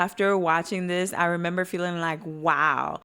After watching this, I remember feeling like, wow.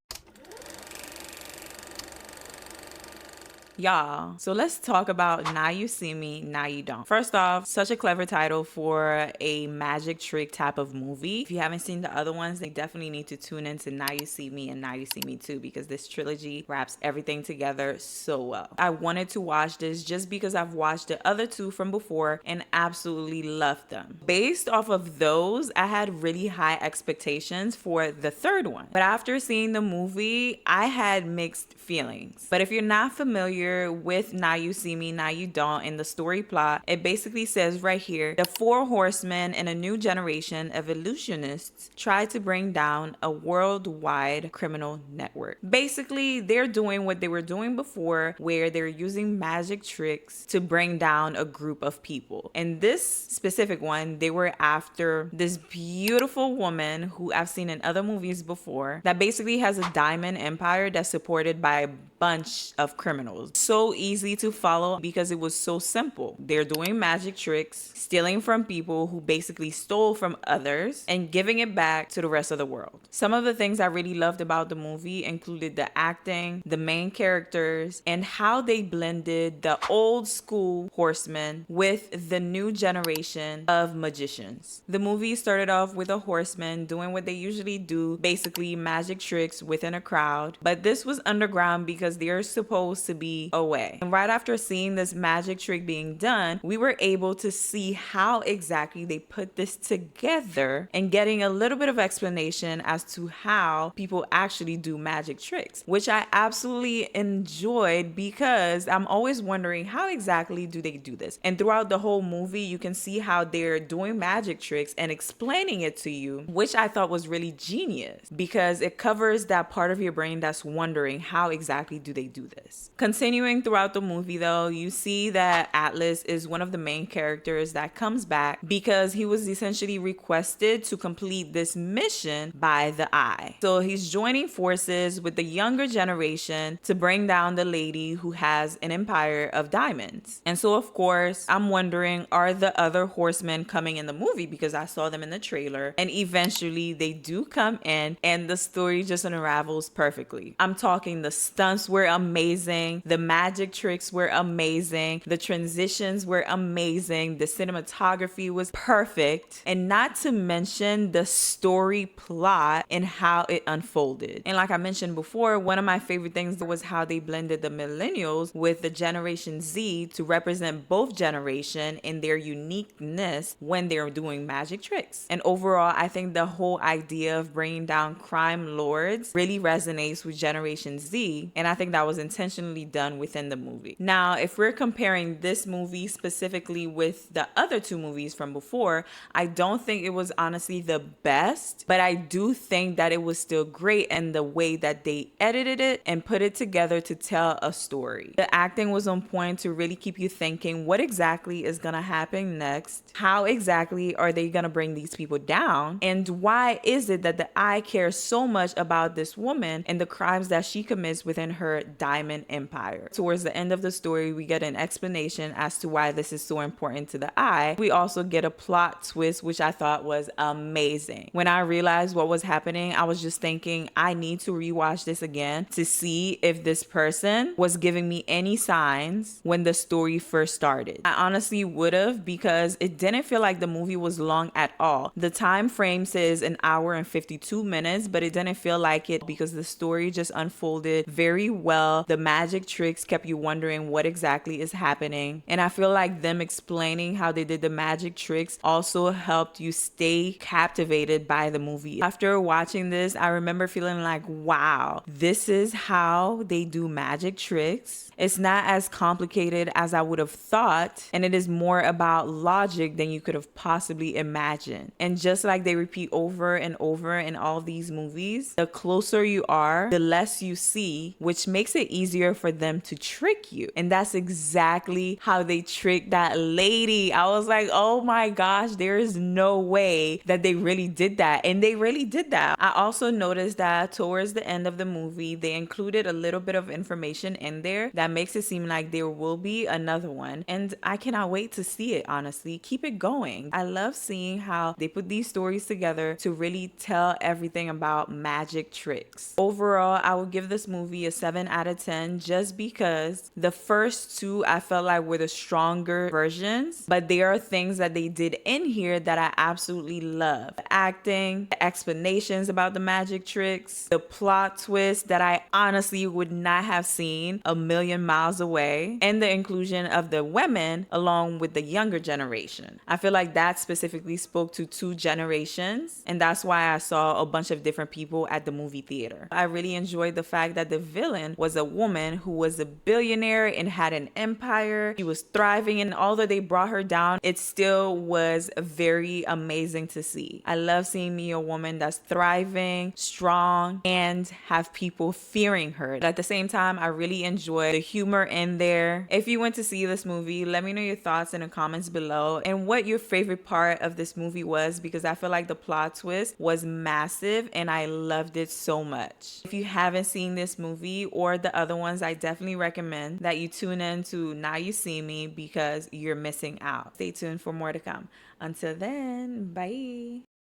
Y'all, so let's talk about Now You See Me, Now You Don't. First off, such a clever title for a magic trick type of movie. If you haven't seen the other ones, they definitely need to tune into Now You See Me and Now You See Me Too, because this trilogy wraps everything together so well. I wanted to watch this just because I've watched the other two from before and absolutely loved them. Based off of those, I had really high expectations for the third one. But after seeing the movie, I had mixed feelings. But if you're not familiar with Now You See Me, Now You Don't in the story plot, it basically says right here, the four horsemen and a new generation of illusionists try to bring down a worldwide criminal network. Basically, they're doing what they were doing before, where they're using magic tricks to bring down a group of people. In this specific one, they were after this beautiful woman who I've seen in other movies before that basically has a diamond empire that's supported by a bunch of criminals. So easy to follow because it was so simple. They're doing magic tricks, stealing from people who basically stole from others, and giving it back to the rest of the world. Some of the things I really loved about the movie included the acting, the main characters, and how they blended the old school horsemen with the new generation of magicians. The movie started off with a horseman doing what they usually do, basically magic tricks within a crowd, but this was underground because they're supposed to be away. And right after seeing this magic trick being done, we were able to see how exactly they put this together and getting a little bit of explanation as to how people actually do magic tricks, which I absolutely enjoyed because I'm always wondering how exactly do they do this. And throughout the whole movie, you can see how they're doing magic tricks and explaining it to you, which I thought was really genius because it covers that part of your brain that's wondering how exactly do they do this. Continuing throughout the movie though, you see that Atlas is one of the main characters that comes back because he was essentially requested to complete this mission by the Eye. So he's joining forces with the younger generation to bring down the lady who has an empire of diamonds. And so of course, I'm wondering, are the other horsemen coming in the movie? Because I saw them in the trailer and eventually they do come in and the story just unravels perfectly. I'm talking the stunts were amazing. The magic tricks were amazing. The transitions were amazing. The cinematography was perfect. And not to mention the story plot and how it unfolded. And like I mentioned before, one of my favorite things was how they blended the millennials with the Generation Z to represent both generation in their uniqueness when they're doing magic tricks. And overall, I think the whole idea of bringing down crime lords really resonates with Generation Z. And I think that was intentionally done within the movie. Now, if we're comparing this movie specifically with the other two movies from before, I don't think it was honestly the best, but I do think that it was still great in the way that they edited it and put it together to tell a story. The acting was on point to really keep you thinking, what exactly is gonna happen next? How exactly are they gonna bring these people down? And why is it that the Eye cares so much about this woman and the crimes that she commits within her diamond empire? Towards the end of the story, we get an explanation as to why this is so important to the Eye. We also get a plot twist, which I thought was amazing. When I realized what was happening, I was just thinking, I need to rewatch this again to see if this person was giving me any signs when the story first started. I honestly would have, because it didn't feel like the movie was long at all. The time frame says an hour and 52 minutes, but it didn't feel like it because the story just unfolded very well. The magic tricks kept you wondering what exactly is happening. And I feel like them explaining how they did the magic tricks also helped you stay captivated by the movie. After watching this, I remember feeling like, wow, this is how they do magic tricks. It's not as complicated as I would have thought, and it is more about logic than you could have possibly imagined. And just like they repeat over and over in all these movies, the closer you are, the less you see, which makes it easier for them them to trick you. And that's exactly how they tricked that lady. I was like, oh my gosh, there is no way that they really did that. And they really did that. I also noticed that towards the end of the movie, they included a little bit of information in there that makes it seem like there will be another one. And I cannot wait to see it, honestly. Keep it going. I love seeing how they put these stories together to really tell everything about magic tricks. Overall, I would give this movie a 7 out of 10 just because the first two I felt like were the stronger versions, but there are things that they did in here that I absolutely love. The acting, the explanations about the magic tricks, the plot twist that I honestly would not have seen a million miles away, and the inclusion of the women along with the younger generation. I feel like that specifically spoke to two generations, and that's why I saw a bunch of different people at the movie theater. I really enjoyed the fact that the villain was a woman who was a billionaire and had an empire. She was thriving, and although they brought her down, it still was very amazing to see. I love seeing me a woman that's thriving, strong, and have people fearing her. But at the same time, I really enjoy the humor in there. If you went to see this movie, let me know your thoughts in the comments below and what your favorite part of this movie was, because I feel like the plot twist was massive and I loved it so much. If you haven't seen this movie or the other ones, I definitely recommend that you tune in to Now You See Me because you're missing out. Stay tuned for more to come. Until then, bye.